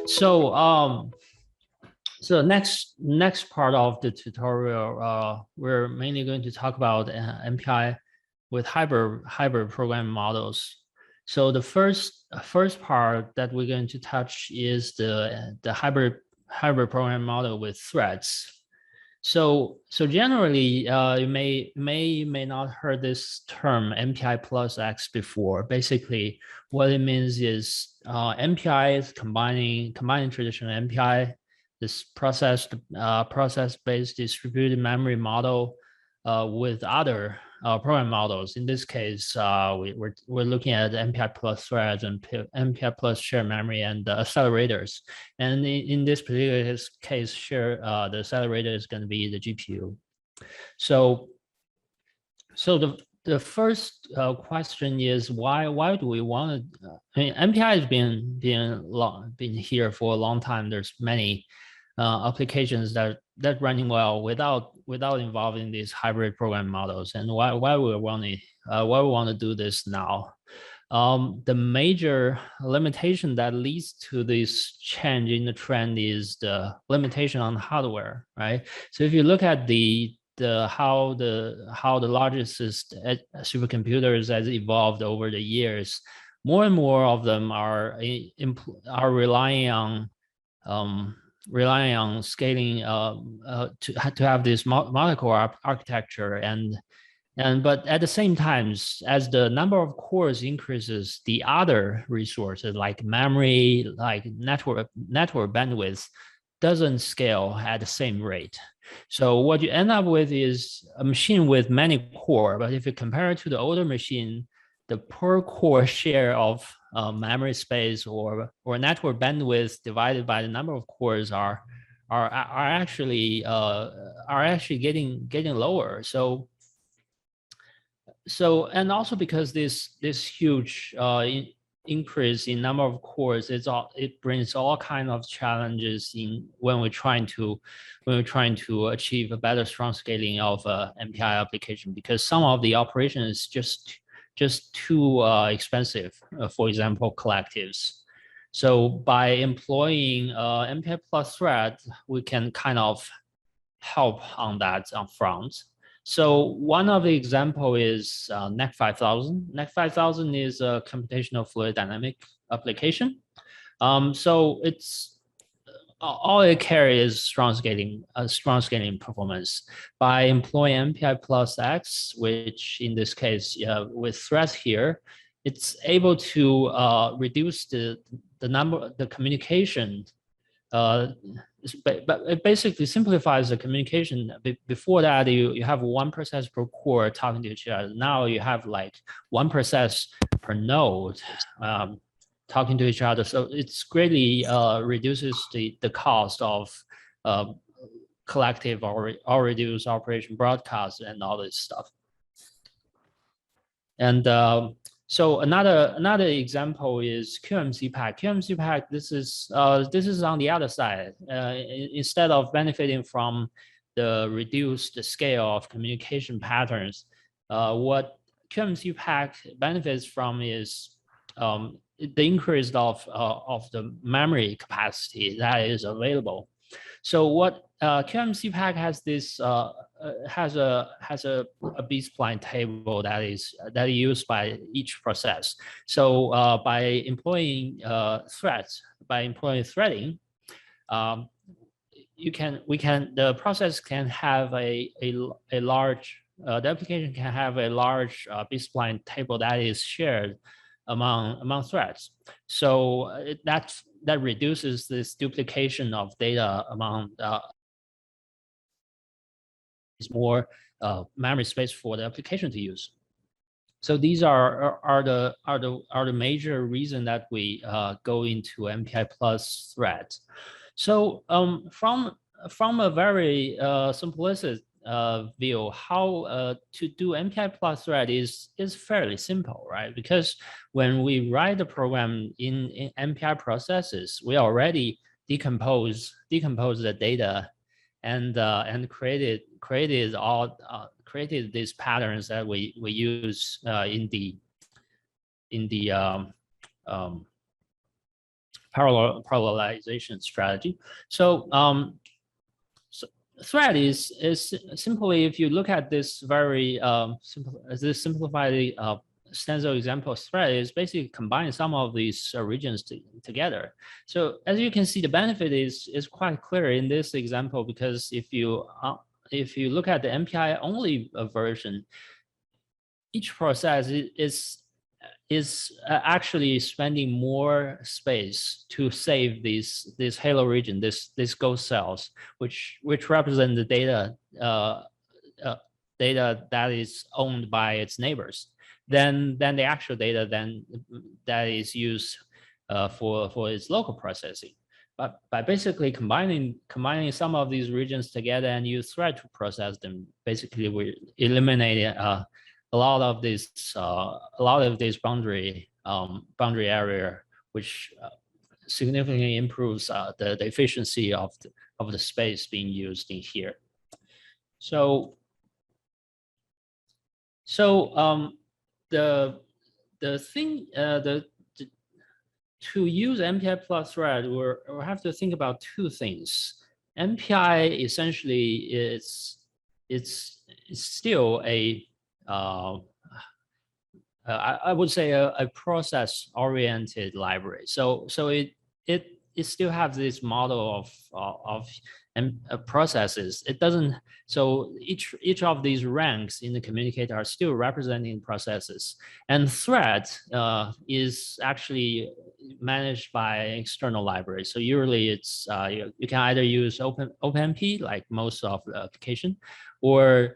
So so next part of the tutorial, we're mainly going to talk about MPI with hybrid programming models. So the first part that we're going to touch is the hybrid programming model with threads. So generally, you may not heard this term MPI plus X before. Basically, what it means is MPI is combining traditional MPI, this process-based distributed memory model, with other program models. In this case, we're looking at MPI plus threads and MPI plus shared memory and accelerators. And in this particular case, the accelerator is going to be the GPU. So the first question is why do we want to? I mean, MPI has been here for a long time. There's many applications that running well without involving these hybrid program models. And why we want to do this now? The major limitation that leads to this change in the trend is the limitation on hardware, right? So if you look at how the largest supercomputers has evolved over the years, more and more of them are relying on scaling to have this multi-core architecture, but at the same time, as the number of cores increases, the other resources like memory, like network bandwidth, doesn't scale at the same rate. So what you end up with is a machine with many core, but if you compare it to the older machine, the per core share of memory space or network bandwidth divided by the number of cores are actually getting lower. So and also because this huge increase in number of cores, it brings all kind of challenges when we're trying to achieve a better strong scaling of MPI application, because some of the operation is just too expensive. For example, collectives. So by employing MPI plus thread, we can kind of help on that up front. So one of the example is NEC 5000. NEC 5000 is a computational fluid dynamic application. So it's all it carries is strong scaling performance. By employing MPI plus X, which in this case with threads here, it's able to reduce the communication. But it basically simplifies the communication. Before that, you have one process per core talking to each other. Now you have like one process per node talking to each other. So it's greatly reduces the cost of collective or reduced operation broadcast and all this stuff. And so another example is QMC pack. QMC pack, this is on the other side. Instead of benefiting from the reduced scale of communication patterns, what QMC pack benefits from is the increase of the memory capacity that is available. So what QMC pack has this has a B-spline table that is used by each process. So by employing threading, the process can have a large the application can have a large B-spline table that is shared among threads. So that reduces this duplication of data among is more memory space for the application to use. So these are the major reason that we go into MPI plus threads. So from a very simplistic view, how to do MPI plus thread is fairly simple, right? Because when we write the program in MPI processes, we already decompose the data and created these patterns that we use in the parallelization strategy. So, thread is simply, if you look at this very simplified stencil example, thread is basically combining some of these regions together. So as you can see, the benefit is quite clear in this example, because if you look at the MPI only version, each process is actually spending more space to save this halo region, this ghost cells, which represent the data data that is owned by its neighbors, than the actual data that is used for its local processing. But by basically combining some of these regions together and use thread to process them, basically we eliminate a lot of this boundary area, which significantly improves the efficiency of the space being used in here. So the thing to use MPI plus thread, we have to think about two things. MPI essentially it's still a I would say a process-oriented library. So it still has this model of processes. It doesn't. So each of these ranks in the communicator are still representing processes. And thread is actually managed by external libraries. So usually it's you can either use OpenMP, like most of the application, or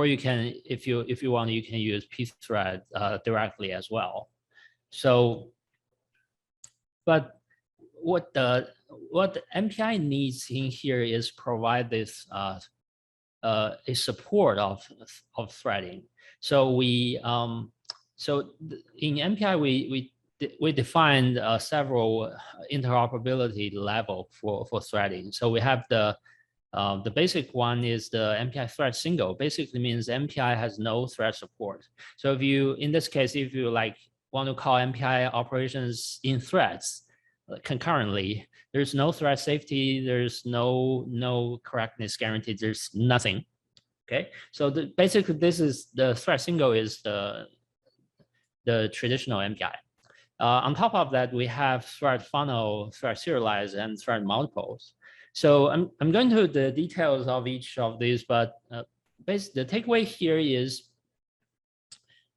you can, if you want, you can use pthread directly as well. So, but what the MPI needs in here is provide this a support of threading. So we so in MPI we defined several interoperability level for threading. So we have the basic one is the MPI thread single. Basically means MPI has no thread support. So if you, in this case, if you want to call MPI operations in threads concurrently, there's no thread safety, there's no correctness guarantee, there's nothing. Okay, so basically this is the thread single is the traditional MPI. On top of that, we have thread funnel, thread serialize, and thread multiples. So I'm going to the details of each of these, but basically the takeaway here is,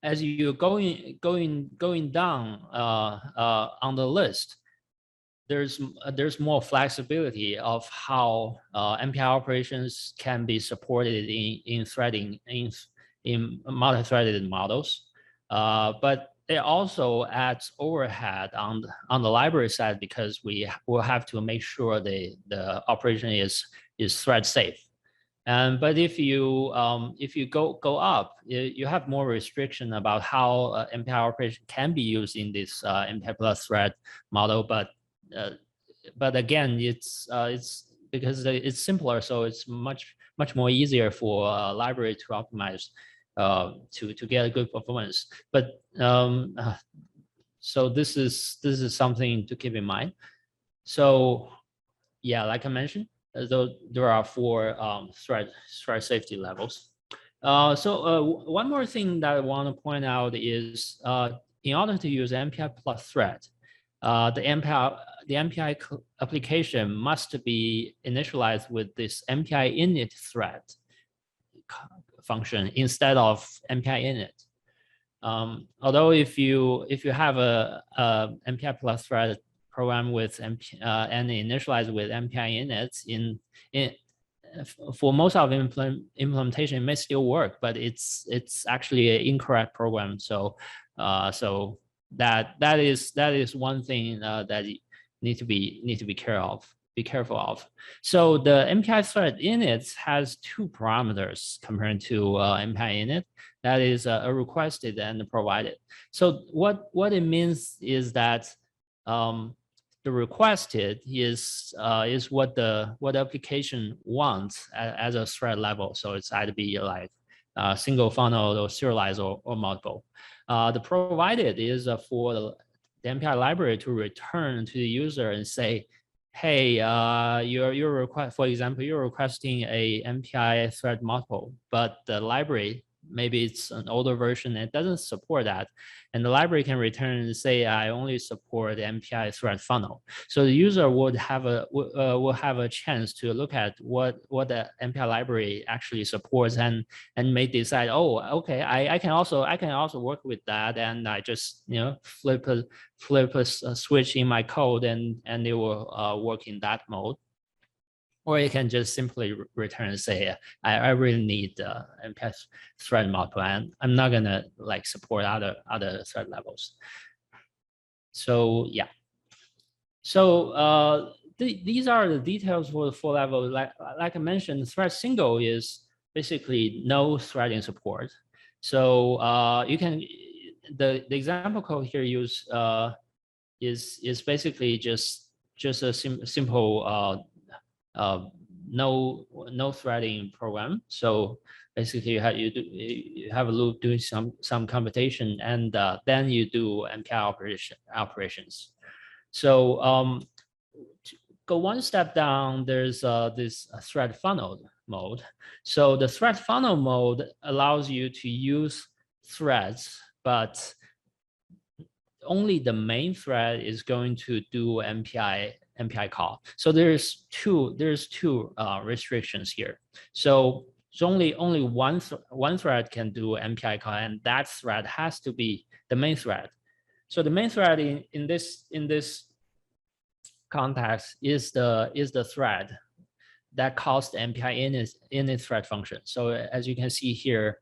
as you're going down on the list, there's more flexibility of how MPI operations can be supported in threading in multi-threaded models, but it also adds overhead on the library side, because we will have to make sure the operation is thread safe. But if you go up, you have more restriction about how MPI operation can be used in this MPI plus thread model. But again, it's because it's simpler, so it's much more easier for a library to optimize to get a good performance. But so this is something to keep in mind. So yeah, like I mentioned, there are 4 thread safety levels. So one more thing that I want to point out is in order to use MPI plus thread, the MPI application must be initialized with this MPI init thread function instead of MPI init. Although if you have a MPI plus thread program with and initialized with MPI init, for most of implementation, it may still work, but it's actually an incorrect program. So so that is one thing that you need to be careful of. So the MPI thread init has 2 parameters compared to MPI init. That is a requested and provided. So what it means is that the requested is what the application wants as a thread level. So it's either be like single funnel or serialized or multiple. The provided is for the MPI library to return to the user and say, hey, your request, for example, you're requesting a MPI thread multiple, but the library, maybe it's an older version and it doesn't support that. And the library can return and say, I only support the MPI thread funnel. So the user would have a chance to look at what the MPI library actually supports and may decide, oh, okay, I can also work with that, and I just flip a switch in my code and it will work in that mode. Or you can just simply return and say, I really need the MPI thread multiple, and I'm not gonna like support other thread levels. So yeah. So these are the details for the full level. Like I mentioned, thread single is basically no threading support. So you can the example code here is basically just a simple no threading program. So basically you have a loop doing some computation, and then you do MPI operations. So to go one step down, there's this thread funnel mode. So the thread funnel mode allows you to use threads, but only the main thread is going to do MPI call. So there's two restrictions here. So it's only one thread can do MPI call, and that thread has to be the main thread. So the main thread in this context is the thread that calls the MPI init thread function. So as you can see here,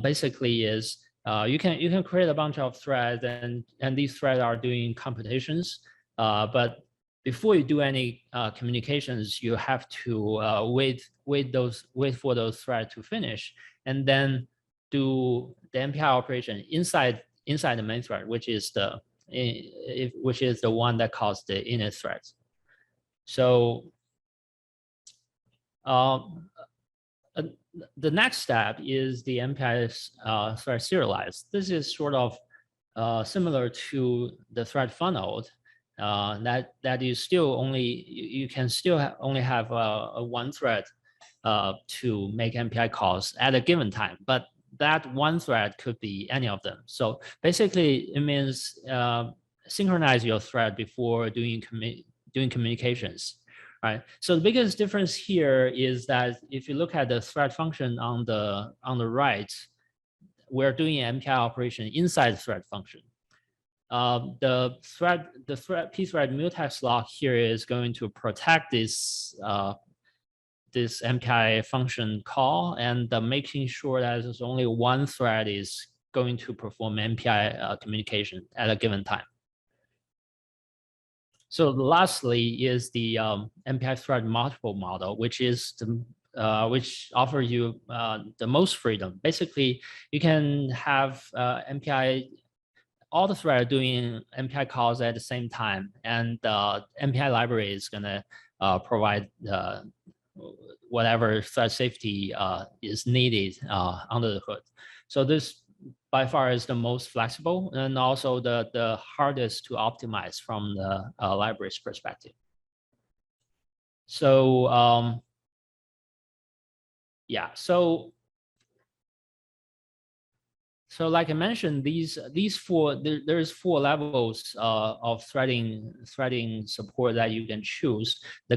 basically is you can create a bunch of threads, and these threads are doing computations. But before you do any communications, you have to wait for those threads to finish, and then do the MPI operation inside the main thread, which is the one that calls the init threads. So the next step is the MPI thread serialized. This is sort of similar to the thread funnel. That is still only you can still only have a one thread to make MPI calls at a given time, but that one thread could be any of them. So basically, it means synchronize your thread before doing communications. Right. So the biggest difference here is that if you look at the thread function on the right, we're doing an MPI operation inside the thread function. The pthread mutex lock here is going to protect this MPI function call, and making sure that there's only one thread is going to perform MPI communication at a given time. So lastly is the MPI thread multiple model, which is which offers you the most freedom. Basically, you can have MPI, all the threads doing MPI calls at the same time, and the MPI library is gonna provide whatever thread safety is needed under the hood. So this by far is the most flexible and also the hardest to optimize from the library's perspective. So yeah, so like I mentioned, there's 4 levels of threading support that you can choose. The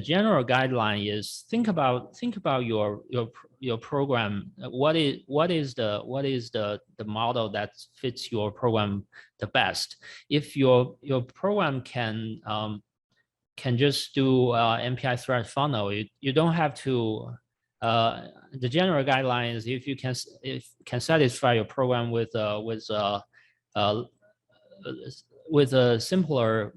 general guideline is think about your program. What is the model that fits your program the best? If your program can just do MPI thread funnel, you don't have to. The general guideline is if you can satisfy your program with a simpler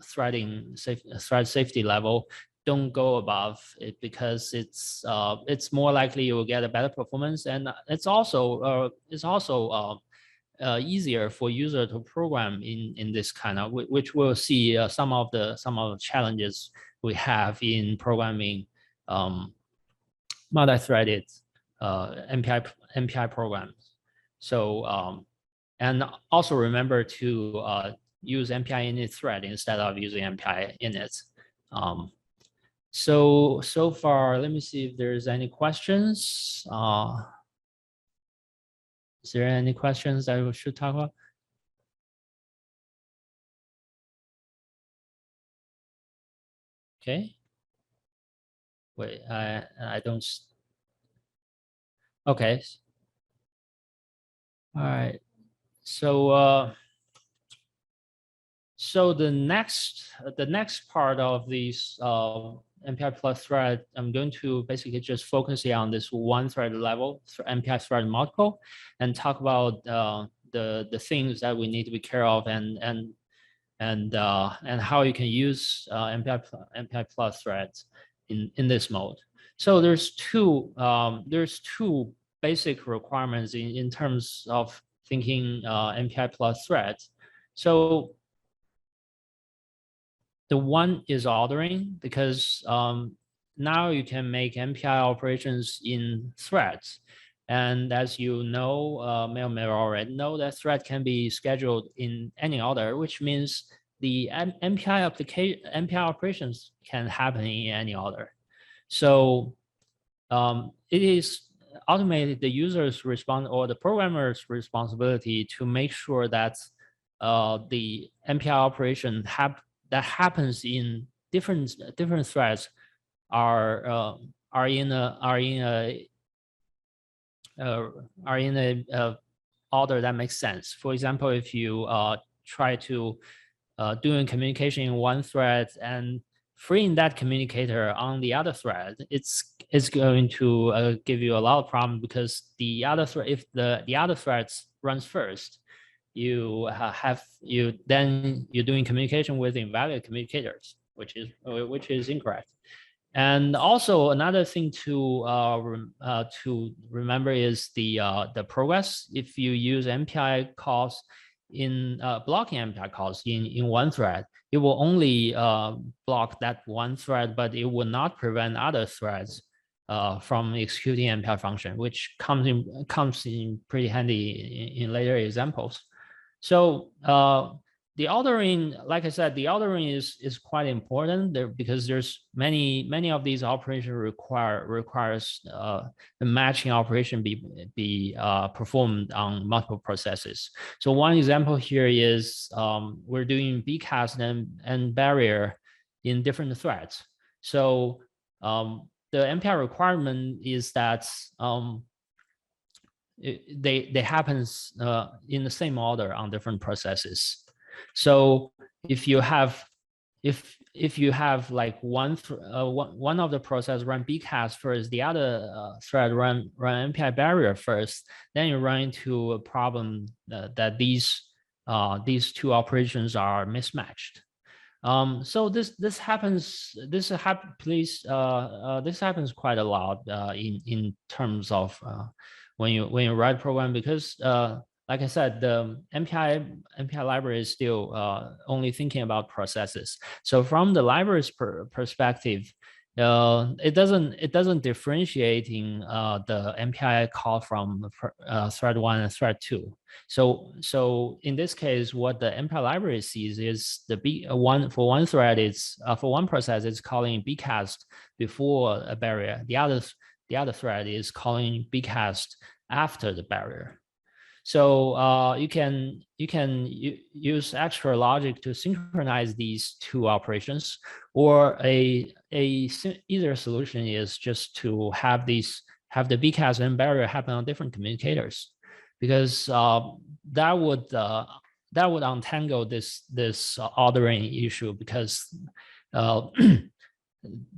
thread safety level, don't go above it, because it's more likely you will get a better performance, and it's also easier for user to program in this kind of, which we'll see some of the challenges we have in programming multi-threaded MPI programs. So And also remember to use MPI init thread instead of using MPI init. So far, let me see if there's any questions. Is there any questions that we should talk about? Okay. Wait, I don't. Okay. All right. So so the next part of these MPI plus thread, I'm going to basically just focus on this one thread level, MPI thread multiple, and talk about the things that we need to be care of and how you can use MPI plus threads in this mode. So there's two basic requirements in terms of thinking MPI plus threads. So the one is ordering, because now you can make MPI operations in threads. And as you know, may already know that thread can be scheduled in any order, which means the MPI operations can happen in any order. So it is ultimately the user's or the programmer's responsibility to make sure that the MPI operation that happens in different threads are in a order that makes sense. For example, if you try to doing communication in one thread and freeing that communicator on the other thread, it's going to give you a lot of problem, because the other thread, if the other threads runs first, you're doing communication with invalid communicators, which is incorrect. And also another thing to remember is the progress. If you use MPI calls in blocking MPI calls in one thread, it will only block that one thread, but it will not prevent other threads from executing MPI function, which comes in pretty handy in later examples. So the ordering, like I said, the ordering is quite important there, because there's many of these operations requires the matching operation be performed on multiple processes. So one example here is we're doing bcast and barrier in different threads. So the MPI requirement is that they happens in the same order on different processes. So if you have like one of the process run bcast first, the other thread run MPI barrier first, then you run into a problem that these two operations are mismatched. So this happens quite a lot in terms of when you write program, because like I said, the MPI library is still only thinking about processes. So from the library's perspective, it doesn't differentiating the MPI call from thread 1 and thread 2. So in this case, what the MPI library sees is for one thread, it's for one process, it's calling bcast before a barrier. The other thread is calling bcast after the barrier. So you can use extra logic to synchronize these two operations, or either solution is just to have the bcast and barrier happen on different communicators, because that would untangle this ordering issue, because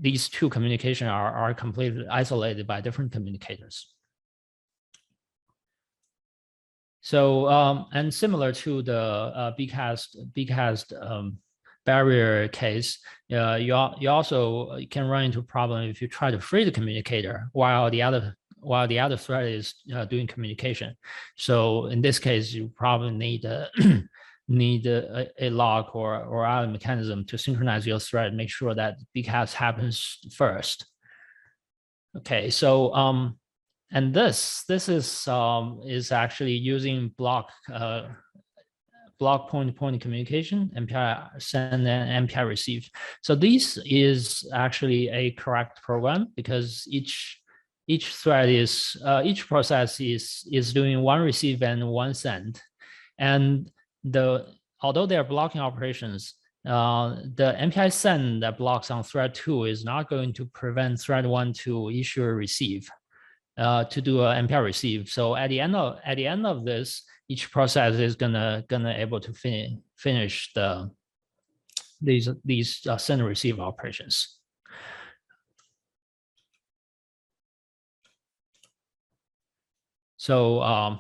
these two communications are completely isolated by different communicators. So and similar to the bcast barrier case, you also can run into a problem if you try to free the communicator while the other thread is doing communication. So in this case, you probably need a lock or other mechanism to synchronize your thread, make sure that bcast happens first. Okay, so is actually using block point-to-point communication, MPI send and MPI receive. So this is actually a correct program because each thread is each process is doing one receive and one send, and although they are blocking operations, the MPI send that blocks on thread 2 is not going to prevent thread 1 to issue a receive to do an MPI receive. So at the end of this, each process is gonna able to finish these send and receive operations. So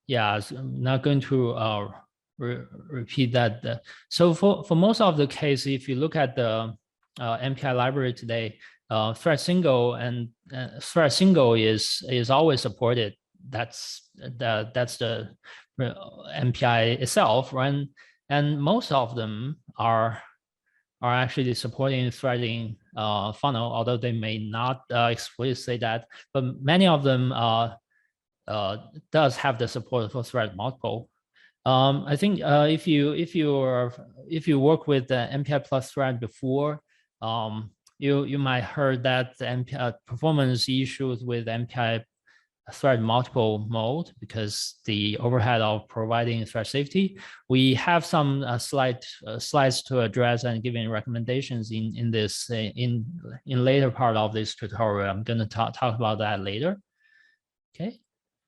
yeah, I'm not going to repeat that. So for most of the case, if you look at the MPI library today, thread single and thread single is always supported. That's the MPI itself, right? And most of them are actually supporting threading funnel, although they may not explicitly say that. But many of them does have the support for thread multiple. I think if you work with the MPI plus thread before, you might heard that the MPI performance issues with MPI thread multiple mode because the overhead of providing thread safety. We have some slides to address and giving recommendations in this in later part of this tutorial. I'm going to talk about that later. Okay,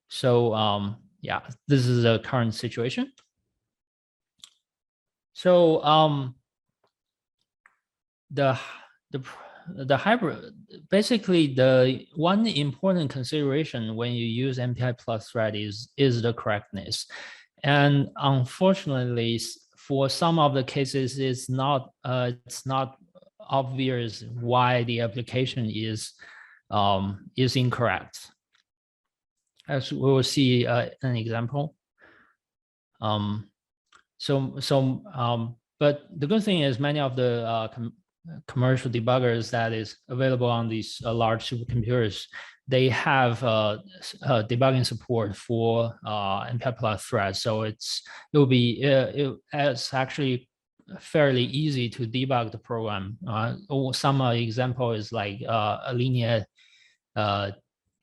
so yeah, this is the current situation. So the hybrid, basically the one important consideration when you use MPI plus thread is the correctness. And unfortunately, for some of the cases, it's not obvious why the application is incorrect. As we will see an example. But the good thing is many of the commercial debuggers that is available on these large supercomputers, they have debugging support for MPI plus thread. So it's actually fairly easy to debug the program. Some example is like a linear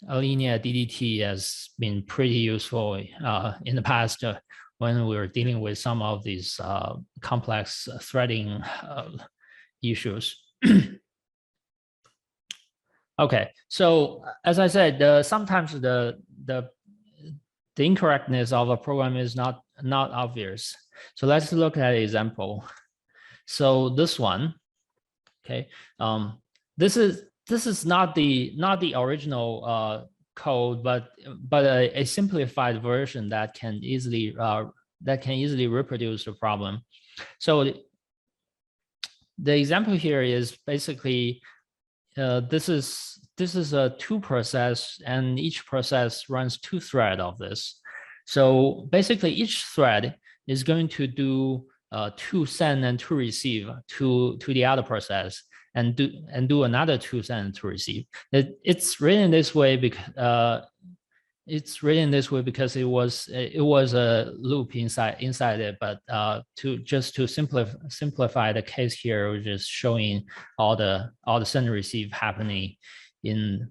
DDT has been pretty useful in the past when we were dealing with some of these complex threading issues. Okay, so as I said, sometimes the incorrectness of a program is not obvious. So let's look at an example. So this one, okay, this is not the original code, but a simplified version that can easily reproduce the problem. So the example here is basically this is a 2 process, and each process runs 2 threads of this. So basically, each thread is going to do 2 send and 2 receive to the other process, and do another 2 send and 2 receive. It's written this way because it was a loop inside it, but to simplify the case here, we're just showing all the send and receive happening in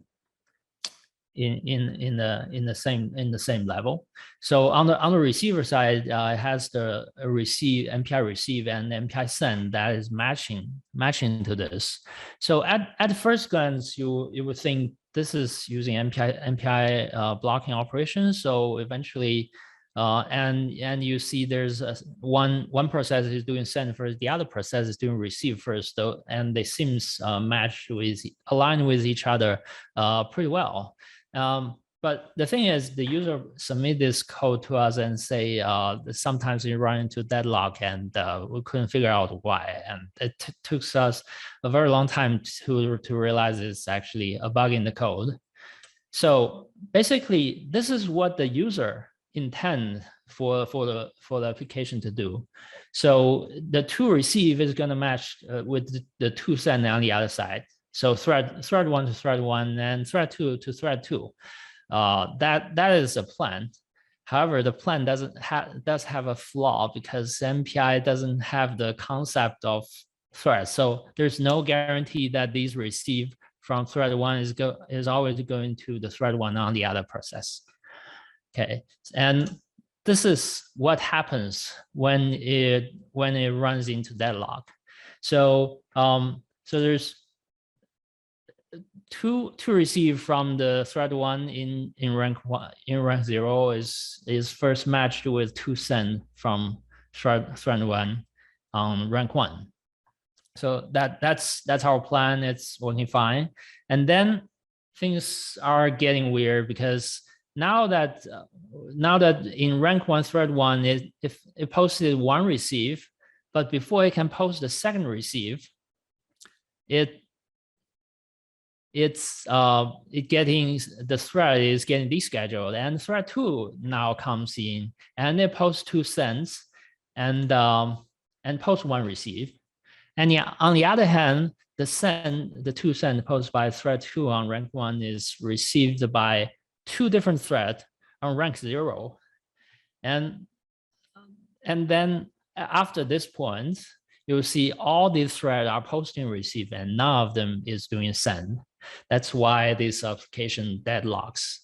the same level. So on the receiver side, it has the MPI receive and MPI send that is matching to this. So at first glance, you would think this is using MPI blocking operations. So eventually, and you see there's one process is doing send first, the other process is doing receive first, though, and they seems aligned with each other pretty well. But the thing is, the user submit this code to us and say sometimes you run into deadlock, and we couldn't figure out why. And it took us a very long time to realize it's actually a bug in the code. So basically, this is what the user intend for the application to do. So the 2 receive is going to match with the 2 send on the other side. So thread 1 to thread 1 and thread 2 to thread 2. that is a plan. However, the plan does have a flaw because MPI doesn't have the concept of thread. So there's no guarantee that these received from thread one is always going to the thread one on the other process. Okay, and this is what happens when it runs into deadlock. So so there's two receive from the thread one in rank 0 is first matched with 2 send from thread one on rank 1. So that's our plan. It's working fine. And then things are getting weird because now that in rank 1 thread 1 if it posted 1 receive, but before it can post the second receive, the thread is getting descheduled, and thread 2 now comes in and it posts 2 sends and posts 1 receive. And on the other hand, the 2 send posted by thread 2 on rank 1 is received by 2 different threads on rank 0. And then after this point, you'll see all these threads are posting receive and none of them is doing send. That's why this application deadlocks.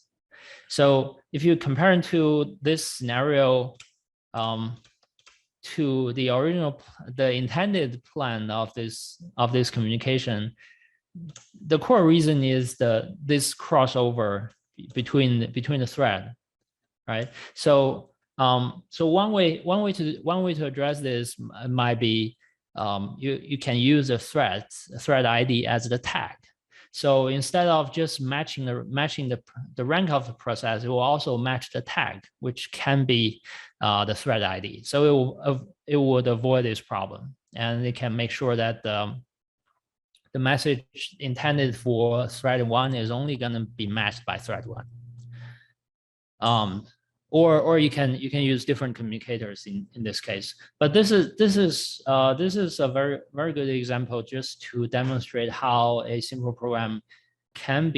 So if you compare it to this scenario, to the intended plan of this communication, the core reason is this crossover between the thread, right? So one way to address this might be you can use a thread ID as the tag. So instead of just matching the rank of the process, it will also match the tag, which can be the thread ID. So it would avoid this problem, and it can make sure that the message intended for thread 1 is only going to be matched by thread 1. Or you can use different communicators in this case. But this is a very good example just to demonstrate how a simple program can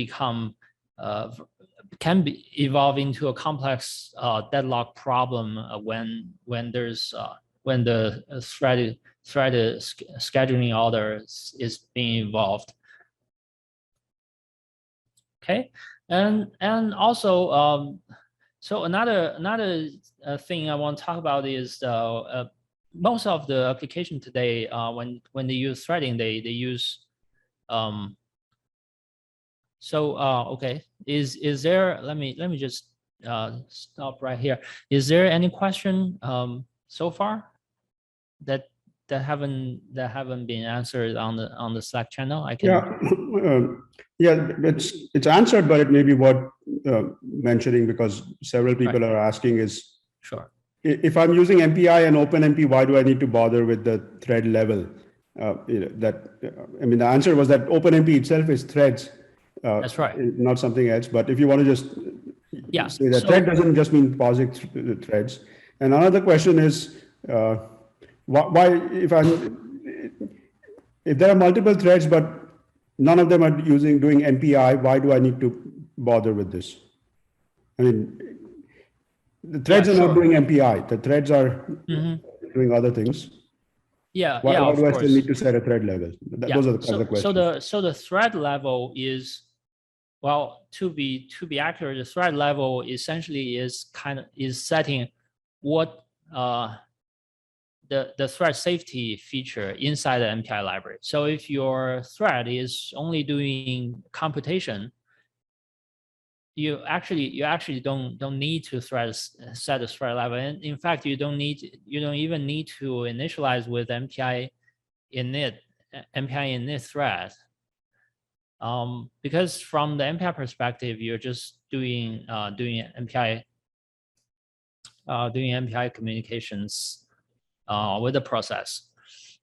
evolve into a complex deadlock problem when the thread scheduling order is being involved. Okay, and also so another thing I want to talk about is most of the application today, when they use threading, they use okay, is there, let me just stop right here. Is there any question so far that haven't been answered on the Slack channel? I can yeah, it's answered, but it may be worth mentioning because several people are asking is, sure, if I'm using MPI and OpenMP, why do I need to bother with the thread level? I mean, the answer was that OpenMP itself is threads. That's right. Not something else. But if you want to just say that thread doesn't just mean POSIX threads. And another question is, why if there are multiple threads, but none of them are doing MPI, why do I need to bother with this? I mean, the threads are not doing MPI. The threads are doing other things. Why do I still need to set a thread level? Those are the questions. So the thread level is, well, to be accurate, the thread level essentially is setting what the thread safety feature inside the MPI library. So if your thread is only doing computation, you actually don't need to set the thread level. And in fact, you don't even need to initialize with MPI init thread. Because from the MPI perspective, you're just doing MPI communications with the process.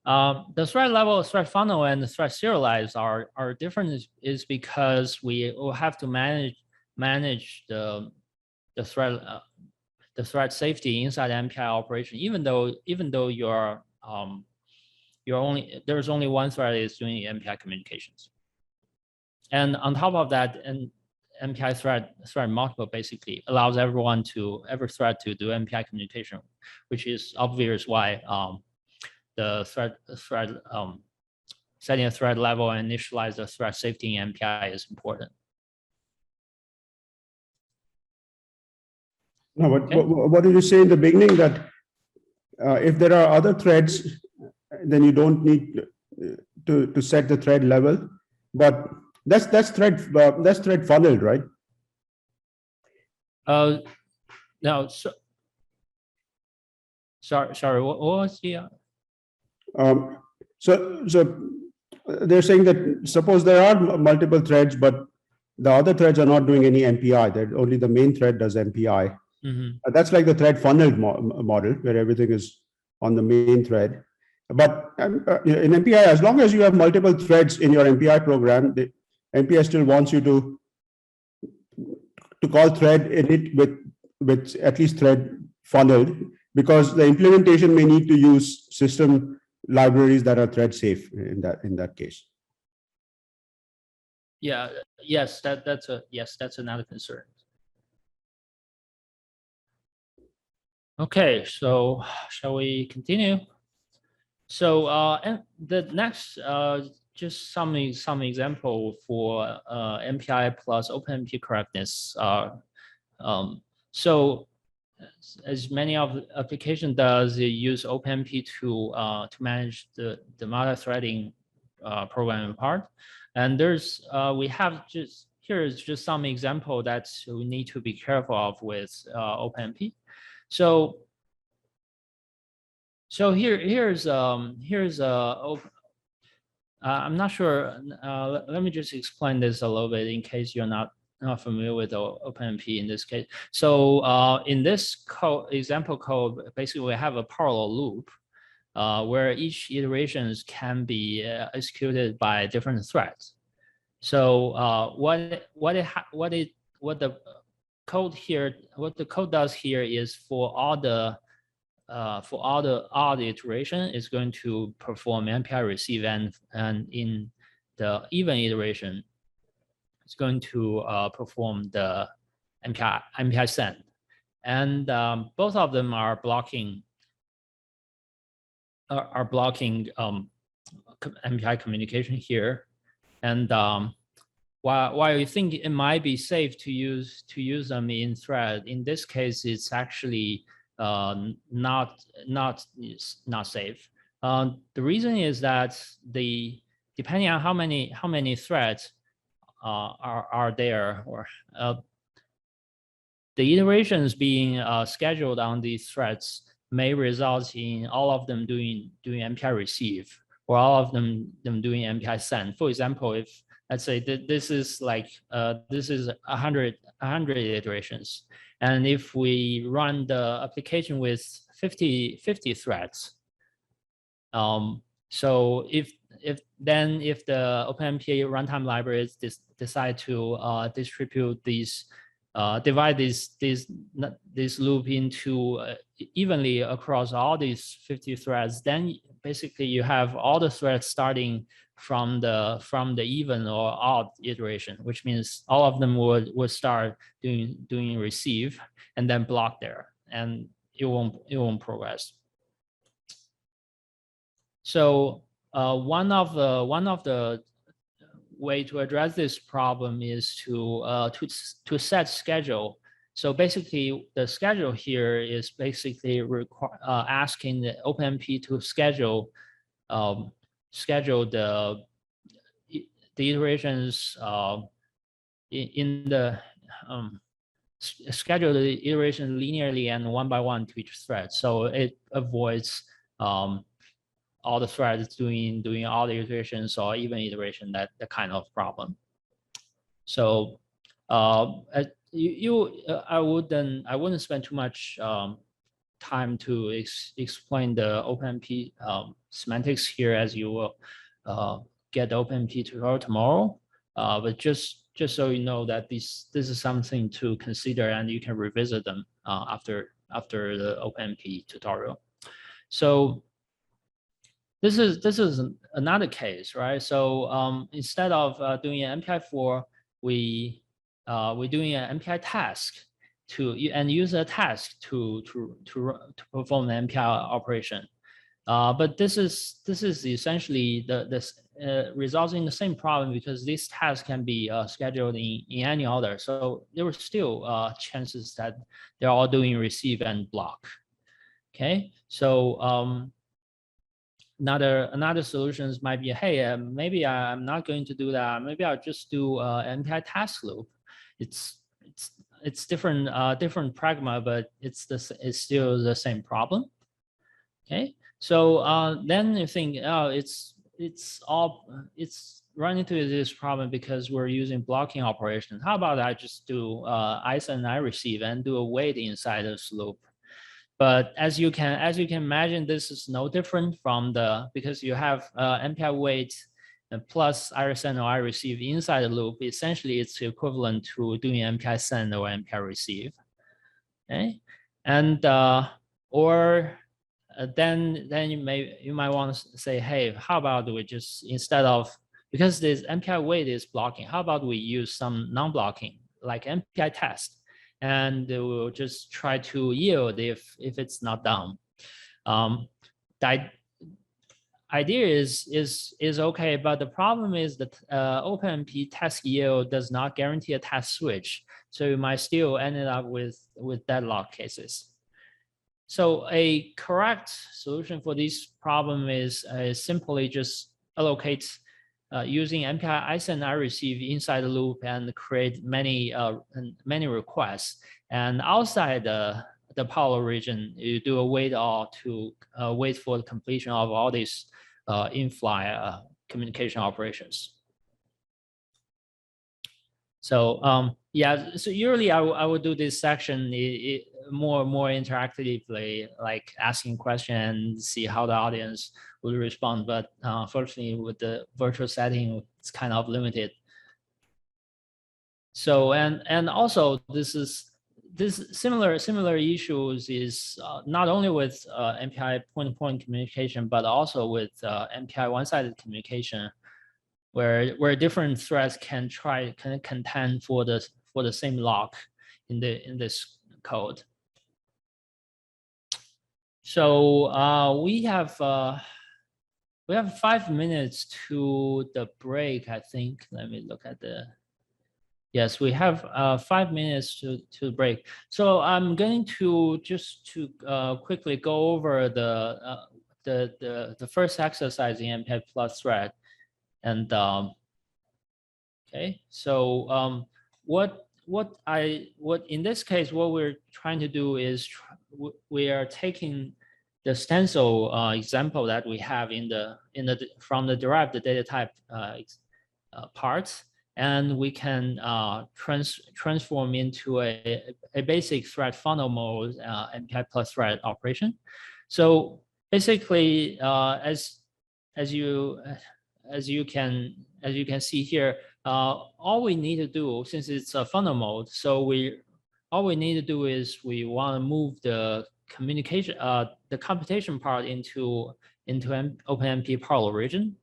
The thread level, thread funnel, and the thread serialize are different is because we will have to manage the thread safety inside the MPI operation, even though there's only one thread is doing MPI communications. And on top of that, MPI thread multiple basically allows every thread to do MPI communication, which is obvious why the thread setting a thread level and initialize the thread safety in MPI is important. No, what did you say in the beginning, that if there are other threads, then you don't need to set the thread level, but that's thread funneled, right? No, sorry, what was the? So they're saying that suppose there are multiple threads, but the other threads are not doing any MPI, that only the main thread does MPI. That's like the thread funneled model, where everything is on the main thread. But in MPI, as long as you have multiple threads in your MPI program, the MPI still wants you to call thread init with at least thread funneled, because the implementation may need to use system libraries that are thread safe in that case. Yeah, yes, that's another concern. Okay, so shall we continue? So and the next just some example for MPI plus OpenMP correctness. So as many of the application does, they use OpenMP to manage the multi-threading programming part. And there's we have just here is just some example that we need to be careful of with OpenMP. So here's I'm not sure. Let me just explain this a little bit in case you're not familiar with OpenMP in this case. So in this example code, basically we have a parallel loop where each iterations can be executed by different threads. So what the code does here is for all the iteration is going to perform MPI receive, and in the even iteration, it's going to perform the MPI send. And both of them are blocking MPI communication here. And while you think it might be safe to use them in thread, in this case, it's actually not safe. The reason is that depending on how many threads are there, or the iterations being scheduled on these threads may result in all of them doing MPI receive, or all of them doing MPI send. For example, if let's say that this is like this is 100 iterations, and if we run the application with 50 threads, so if the OpenMP runtime libraries decide to distribute these, divide this loop into evenly across all these 50 threads, then basically you have all the threads starting from the even or odd iteration, which means all of them would start doing receive and then block there, and it won't progress. So one of the way to address this problem is to set schedule. So basically, the schedule here is basically asking the OpenMP to schedule the iterations in the schedule the iteration linearly and one by one to each thread. So it avoids all the threads doing all the iterations or even iteration, that kind of problem. So I wouldn't spend too much time to explain the OpenMP semantics here, as you will get the OpenMP tutorial tomorrow. But just so you know that this is something to consider, and you can revisit them after the OpenMP tutorial. So this is another case, right? So instead of doing an MPI4, we we're doing an MPI task and use a task to perform the MPI operation. But this is essentially results in the same problem because this task can be scheduled in any order. So there were still chances that they're all doing receive and block. Okay, so another solutions might be, hey, maybe I'm not going to do that. Maybe I'll just do MPI task loop. It's different pragma, but it's still the same problem. Okay, so then you think, oh, it's running into this problem because we're using blocking operations. How about I just do I send I receive and do a wait inside this loop? But as you can imagine, this is no different from because you have MPI wait plus I send or I receive inside the loop. Essentially, it's equivalent to doing MPI send or MPI receive. Okay, and then you might want to say, hey, how about we just, instead of, because this MPI wait is blocking, how about we use some non-blocking like MPI test, and we'll just try to yield if it's not done. The idea is okay, but the problem is that OpenMP task yield does not guarantee a task switch, so you might still end up with deadlock cases. So a correct solution for this problem is simply just allocate using MPI I send I receive inside the loop and create many requests. And outside the parallel region, you do a wait all to wait for the completion of all these in-fly communication operations. So yeah, so usually I would do this section more interactively, like asking questions, see how the audience will respond. But fortunately, with the virtual setting, it's kind of limited. So and also this similar issues is not only with MPI point-to-point communication, but also with MPI one-sided communication, where different threads can contend for the same lock in this code. So we have 5 minutes to the break, I think. Let me look at the. Yes, we have 5 minutes to break. So I'm going to just quickly go over the first exercise in MPI plus thread. And okay, so what in this case, what we're trying to do is we are taking the stencil example that we have from the derived data type parts, and we can transform into a basic thread funnel mode MPI plus thread operation. So basically, as you can see here, all we need to do, since it's a funnel mode, so all we need to do is we want to move the communication, the computation part into OpenMP parallel region,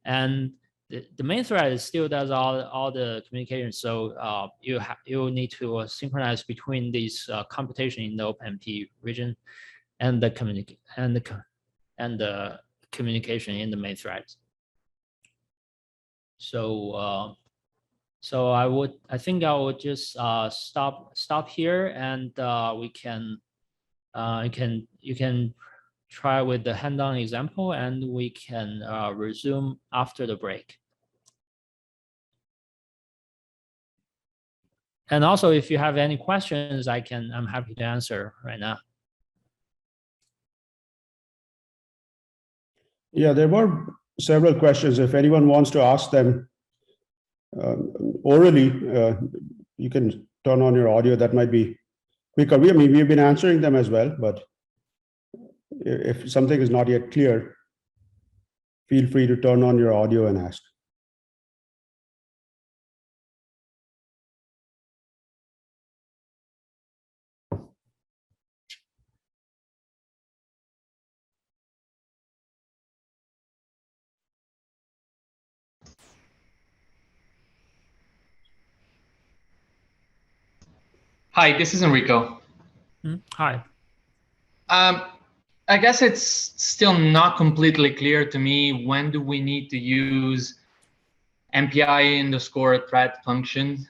and the main thread still does all the communication. So you need to synchronize between these computation in the OpenMP region and the communication in the main thread. So I think I would just stop here, and you can try with the hand-on example, and we can resume after the break. And also, if you have any questions, I'm happy to answer right now. Yeah, there were several questions. If anyone wants to ask them orally, you can turn on your audio. That might be quicker. We've been answering them as well, but if something is not yet clear, feel free to turn on your audio and ask. Hi, this is Enrico. Hi. I guess it's still not completely clear to me when do we need to use MPI underscore thread function.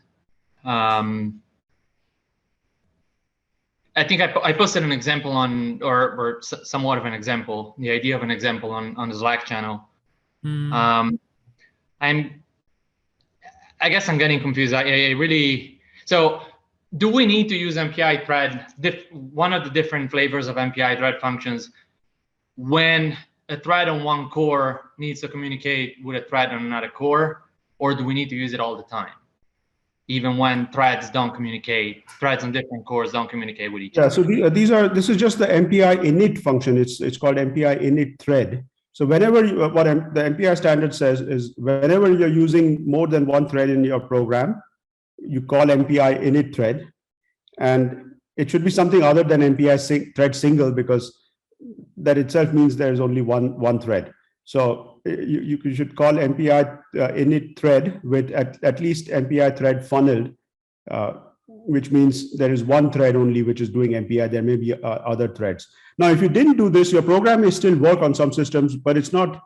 I think I posted an example on, or somewhat of an example, the idea of an example on the Slack channel. I guess I'm getting confused. I really, so do we need to use MPI thread, one of the different flavors of MPI thread functions, when a thread on one core needs to communicate with a thread on another core, or do we need to use it all the time? Even when threads don't communicate, threads on different cores don't communicate with each other. So this is just the MPI init function. It's called MPI init thread. So whenever the MPI standard says is whenever you're using more than one thread in your program, you call MPI init thread, and it should be something other than MPI thread single, because that itself means there is only one thread. So you should call MPI init thread with at least MPI thread funneled, which means there is one thread only which is doing MPI. There may be other threads. Now, if you didn't do this, your program may still work on some systems, but it's not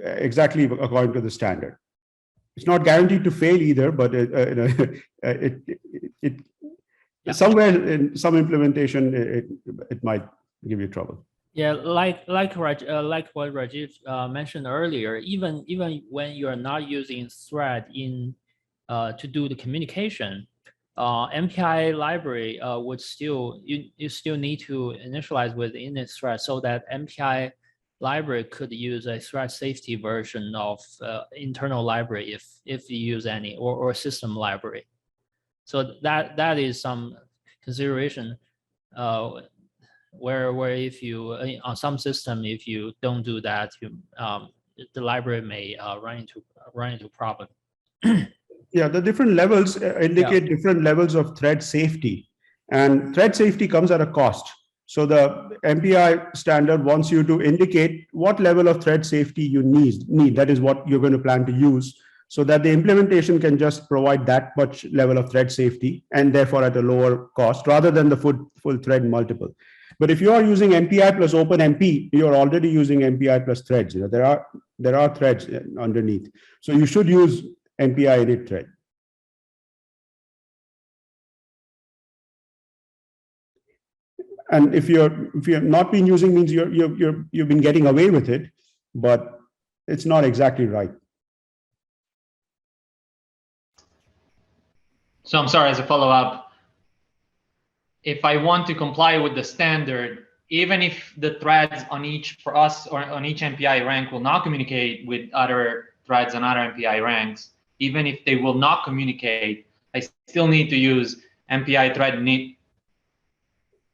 exactly according to the standard. It's not guaranteed to fail either, but somewhere in some implementation, it might give you trouble. Yeah, like what Rajiv mentioned earlier, even when you are not using thread to do the communication, MPI library would still you still need to initialize with init thread, so that MPI library could use a thread safety version of internal library if you use any, or system library. So that is some consideration where if you on some system, if you don't do that, the library may run into problem. Yeah, the different levels indicate different levels of thread safety, and thread safety comes at a cost. So the MPI standard wants you to indicate what level of thread safety you need. That is what you're going to plan to use, so that the implementation can just provide that much level of thread safety, and therefore at a lower cost, rather than the full thread multiple. But if you are using MPI plus OpenMP, you're already using MPI plus threads. There are threads underneath, so you should use MPI init thread. And if you're not been using, means you've been getting away with it, but it's not exactly right. So I'm sorry, as a follow-up, if I want to comply with the standard, even if the threads on each for us or on each MPI rank will not communicate with other threads on other MPI ranks, even if they will not communicate, I still need to use MPI thread init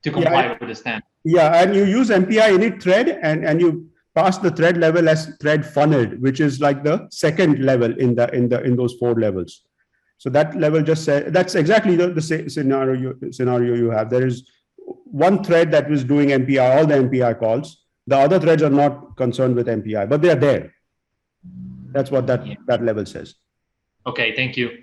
to comply with the standard. Yeah, and you use MPI init thread, and you pass the thread level as thread funneled, which is like the second level in those 4 levels. So that level just says that's exactly the scenario you have. There is one thread that is doing MPI, all the MPI calls. The other threads are not concerned with MPI, but they are there. That's what that level says. Okay, thank you.